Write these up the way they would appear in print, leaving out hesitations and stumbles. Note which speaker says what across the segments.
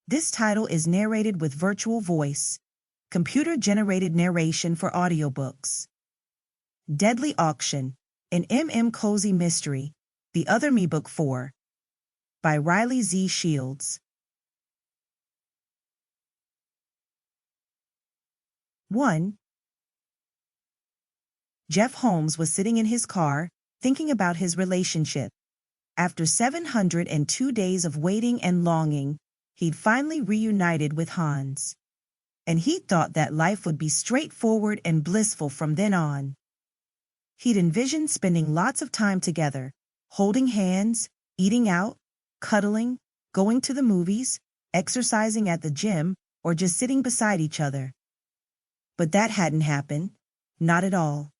Speaker 1: This title is narrated with virtual voice, computer-generated narration for audiobooks. Deadly Auction, an Cozy Mystery, The Other Me Book 4, by Riley Z. Shields. 1. Jeff Holmes was sitting in his car, thinking about his relationship. After 702 days of waiting and longing, he'd finally reunited with Hans. And he thought that life would be straightforward and blissful from then on. He'd envisioned spending lots of time together, holding hands, eating out, cuddling, going to the movies, exercising at the gym, or just sitting beside each other. But that hadn't happened, not at all.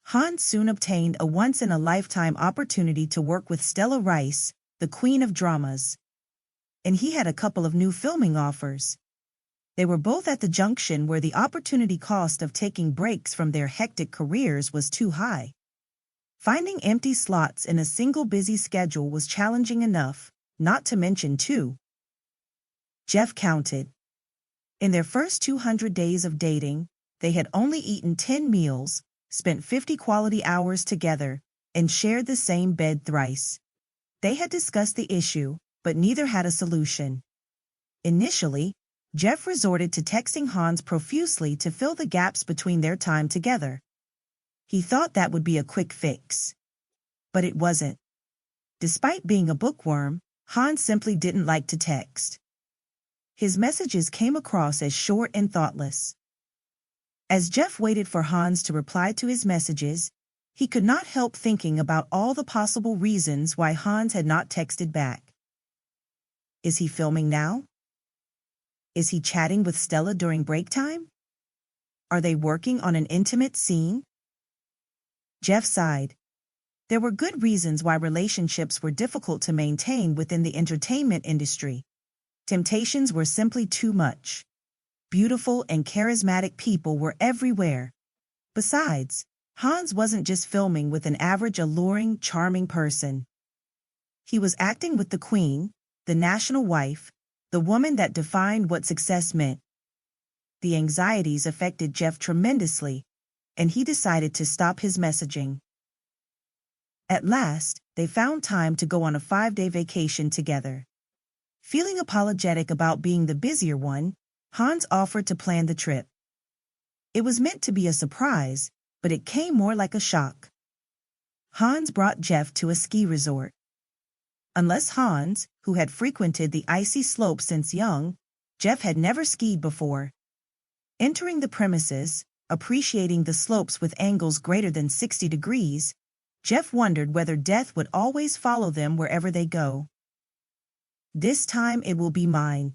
Speaker 1: Hans soon obtained a once-in-a-lifetime opportunity to work with Stella Rice, the queen of dramas. And he had a couple of new filming offers. They were both at the junction where the opportunity cost of taking breaks from their hectic careers was too high. Finding empty slots in a single busy schedule was challenging enough, not to mention two. Jeff counted. In their first 200 days of dating, they had only eaten 10 meals, spent 50 quality hours together, and shared the same bed thrice. They had discussed the issue, but neither had a solution. Initially, Jeff resorted to texting Hans profusely to fill the gaps between their time together. He thought that would be a quick fix. But it wasn't. Despite being a bookworm, Hans simply didn't like to text. His messages came across as short and thoughtless. As Jeff waited for Hans to reply to his messages, he could not help thinking about all the possible reasons why Hans had not texted back. Is he filming now? Is he chatting with Stella during break time? Are they working on an intimate scene? Jeff sighed. There were good reasons why relationships were difficult to maintain within the entertainment industry. Temptations were simply too much. Beautiful and charismatic people were everywhere. Besides, Hans wasn't just filming with an average alluring, charming person. He was acting with the queen, the national wife, the woman that defined what success meant. The anxieties affected Jeff tremendously, and he decided to stop his messaging. At last, they found time to go on a 5-day vacation together. Feeling apologetic about being the busier one, Hans offered to plan the trip. It was meant to be a surprise, but it came more like a shock. Hans brought Jeff to a ski resort. Unless Hans, who had frequented the icy slopes since young, Jeff had never skied before. Entering the premises, appreciating the slopes with angles greater than 60 degrees, Jeff wondered whether death would always follow them wherever they go. This time it will be mine.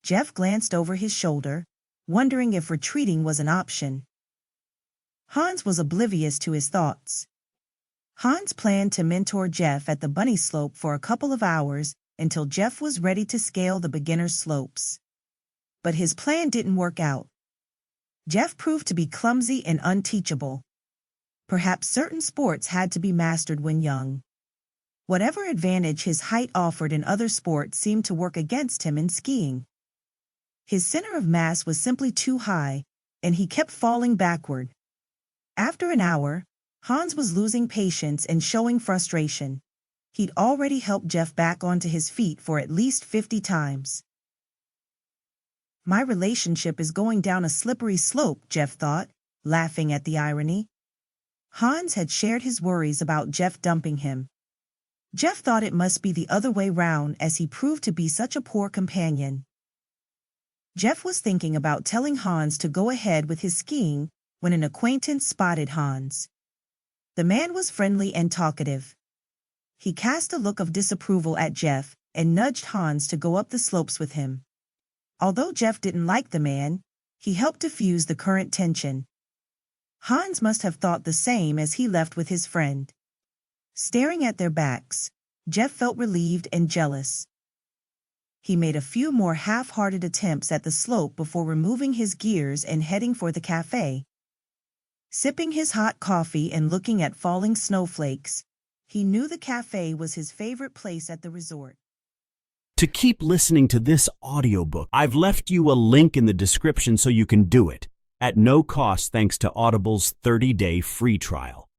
Speaker 1: Jeff glanced over his shoulder, wondering if retreating was an option. Hans was oblivious to his thoughts. Hans planned to mentor Jeff at the bunny slope for a couple of hours until Jeff was ready to scale the beginner's slopes. But his plan didn't work out. Jeff proved to be clumsy and unteachable. Perhaps certain sports had to be mastered when young. Whatever advantage his height offered in other sports seemed to work against him in skiing. His center of mass was simply too high, and he kept falling backward. After an hour, Hans was losing patience and showing frustration. He'd already helped Jeff back onto his feet for at least 50 times. My relationship is going down a slippery slope, Jeff thought, laughing at the irony. Hans had shared his worries about Jeff dumping him. Jeff thought it must be the other way round as he proved to be such a poor companion. Jeff was thinking about telling Hans to go ahead with his skiing when an acquaintance spotted Hans. The man was friendly and talkative. He cast a look of disapproval at Jeff and nudged Hans to go up the slopes with him. Although Jeff didn't like the man, he helped diffuse the current tension. Hans must have thought the same as he left with his friend. Staring at their backs, Jeff felt relieved and jealous. He made a few more half-hearted attempts at the slope before removing his gears and heading for the cafe. Sipping his hot coffee and looking at falling snowflakes, he knew the cafe was his favorite place at the resort.
Speaker 2: To keep listening to this audiobook, I've left you a link in the description so you can do it, at no cost thanks to Audible's 30-day free trial.